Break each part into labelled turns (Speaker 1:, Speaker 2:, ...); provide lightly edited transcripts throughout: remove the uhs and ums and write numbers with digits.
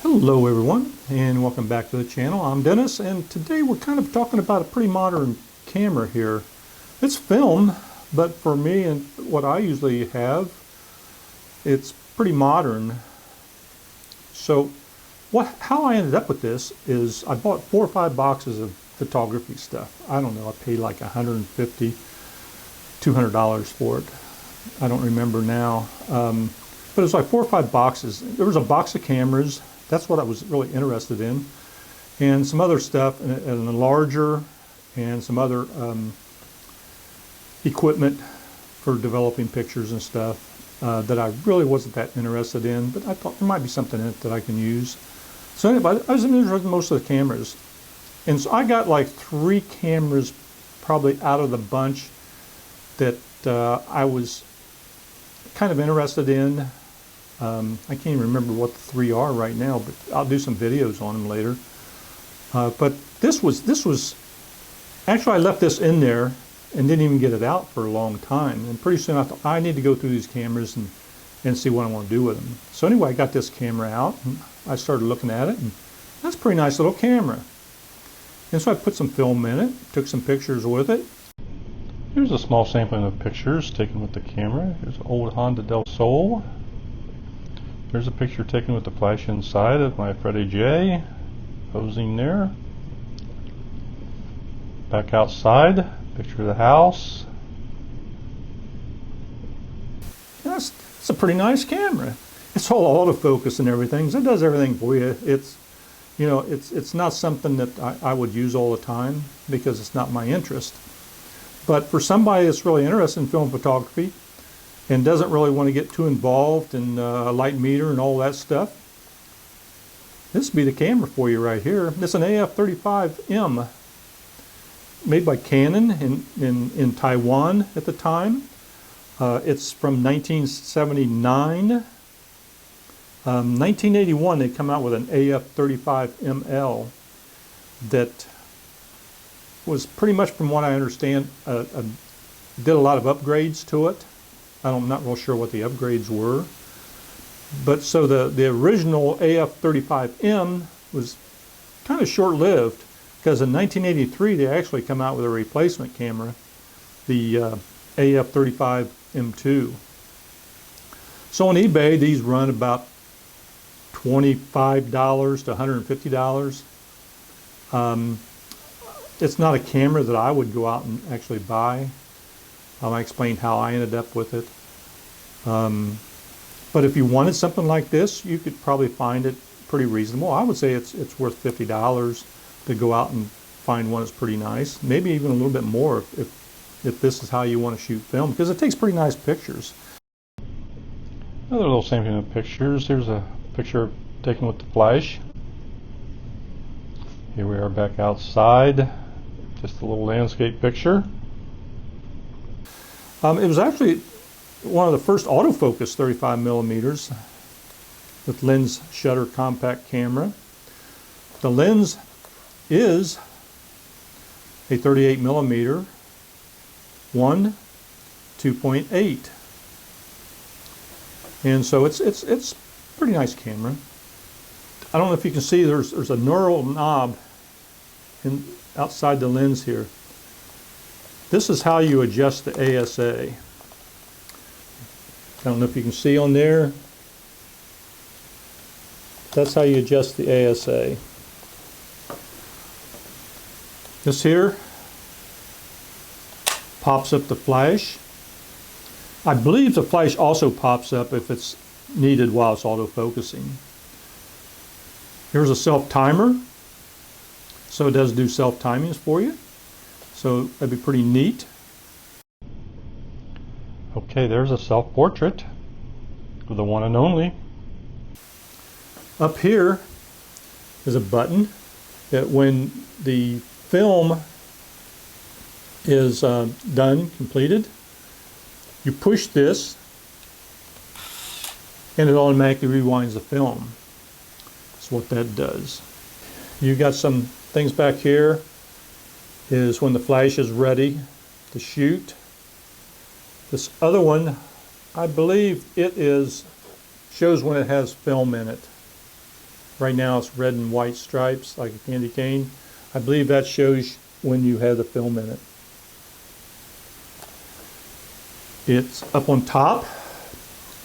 Speaker 1: Hello everyone, and welcome back to the channel. I'm Dennis, and today we're kind of talking about a pretty modern camera here. It's film, but for me and what I usually have, it's pretty modern. So how I ended up with this is I bought 4 or 5 boxes of photography stuff. I don't know, I paid like $150, $200 for it. I don't remember now. But it was like 4 or 5 boxes. There was a box of cameras. That's what I was really interested in, and some other stuff, and a larger, and some other equipment for developing pictures and stuff that I really wasn't that interested in, but I thought there might be something in it that I can use. So anyway, I was interested in most of the cameras, and so I got like 3 cameras probably out of the bunch that I was kind of interested in. I can't even remember what the 3 are right now, but I'll do some videos on them later. But this was actually, I left this in there and didn't even get it out for a long time. And pretty soon I thought, I need to go through these cameras and see what I want to do with them. So anyway, I got this camera out and I started looking at it, and that's a pretty nice little camera. And so I put some film in it, took some pictures with it. Here's a small sampling of pictures taken with the camera. Here's an old Honda Del Sol. Here's a picture taken with the flash inside of my Freddie J, posing there. Back outside, picture of the house. It's a pretty nice camera. It's all autofocus and everything, so it does everything for you. It's, you know, it's not something that I would use all the time because it's not my interest. But for somebody that's really interested in film photography and doesn't really want to get too involved in a light meter and all that stuff, this would be the camera for you right here. It's an Af35M made by Canon in Taiwan at the time. It's from 1979. 1981 they come out with an Af35ML that was pretty much, from what I understand, did a lot of upgrades to it. I'm not real sure what the upgrades were. But so the original Af35M was kind of short-lived, because in 1983 they actually come out with a replacement camera, the Af35M2. So on eBay these run about $25 to $150. It's not a camera that I would go out and actually buy. I explained how I ended up with it. But if you wanted something like this, you could probably find it pretty reasonable. I would say it's worth $50 to go out and find one that's pretty nice. Maybe even a little bit more if this is how you want to shoot film, because it takes pretty nice pictures. Another little sampling of pictures. Here's a picture taken with the flash. Here we are back outside. Just a little landscape picture. It was actually one of the first autofocus 35 millimeters with lens shutter compact camera. The lens is a 38 millimeter 2.8, and so it's pretty nice camera. I don't know if you can see, there's a knurled knob outside the lens here. This is how you adjust the ASA. I don't know if you can see on there. That's how you adjust the ASA. This here pops up the flash. I believe the flash also pops up if it's needed while it's autofocusing. Here's a self-timer. So it does do self-timings for you. So that'd be pretty neat. Okay, there's a self-portrait of the one and only. Up here is a button that when the film is done, completed, you push this and it automatically rewinds the film. That's what that does. You got some things back here. Is when the flash is ready to shoot. This other one, I believe it shows when it has film in it. Right now it's red and white stripes like a candy cane. I believe that shows when you have the film in it. It's up on top.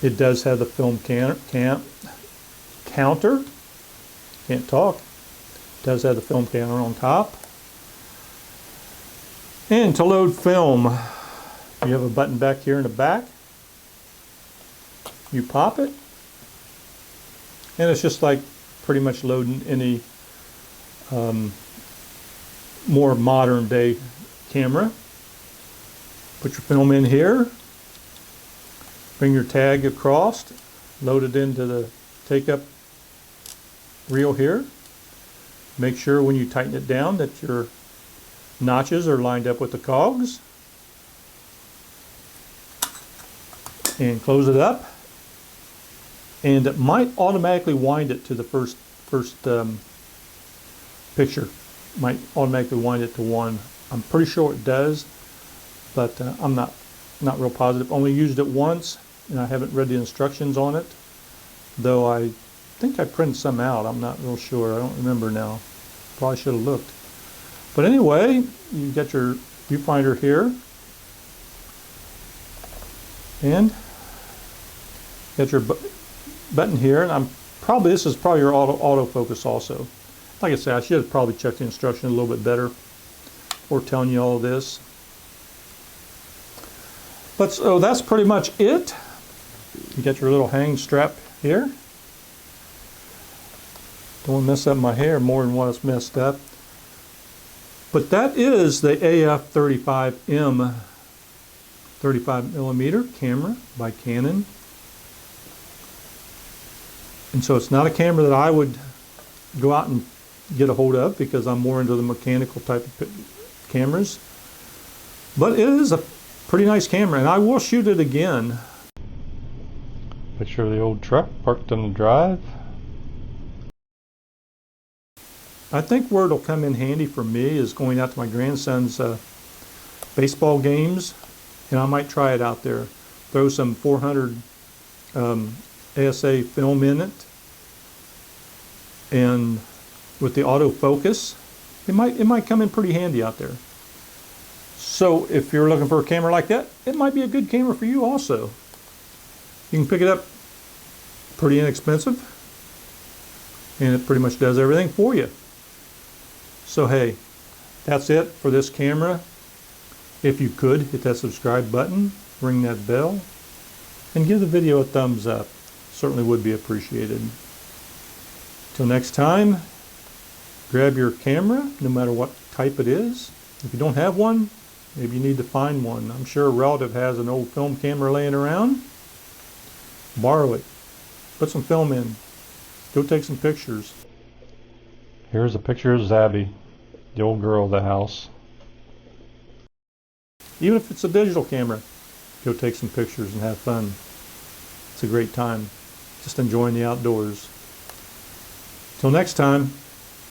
Speaker 1: It does have the film counter. Can't talk. It does have the film counter on top. And to load film, you have a button back here in the back. You pop it, and it's just like pretty much loading any more modern day camera. Put your film in here, bring your tag across, load it into the take-up reel here. Make sure when you tighten it down that your notches are lined up with the cogs. And close it up. And it might automatically wind it to the first picture. Might automatically wind it to 1. I'm pretty sure it does, but I'm not real positive. Only used it once, and I haven't read the instructions on it. Though I think I printed some out. I'm not real sure. I don't remember now. Probably should have looked. But anyway, you got your viewfinder here, and got your button here, and this is probably your autofocus also. Like I said, I should have probably checked the instructions a little bit better before telling you all of this. But so that's pretty much it. You got your little hang strap here. Don't want to mess up my hair more than what it's messed up. But that is the AF35M 35mm camera by Canon. And so it's not a camera that I would go out and get a hold of because I'm more into the mechanical type of cameras. But it is a pretty nice camera, and I will shoot it again. Picture of the old truck parked on the drive. I think where it'll come in handy for me is going out to my grandson's baseball games, and I might try it out there. Throw some 400 ASA film in it, and with the autofocus, it might come in pretty handy out there. So if you're looking for a camera like that, it might be a good camera for you also. You can pick it up pretty inexpensive, and it pretty much does everything for you. So hey, that's it for this camera. If you could, hit that subscribe button, ring that bell, and give the video a thumbs up. Certainly would be appreciated. Till next time, grab your camera, no matter what type it is. If you don't have one, maybe you need to find one. I'm sure a relative has an old film camera laying around. Borrow it. Put some film in. Go take some pictures. Here's a picture of Zabby, the old girl of the house. Even if it's a digital camera, go take some pictures and have fun. It's a great time. Just enjoying the outdoors. Till next time.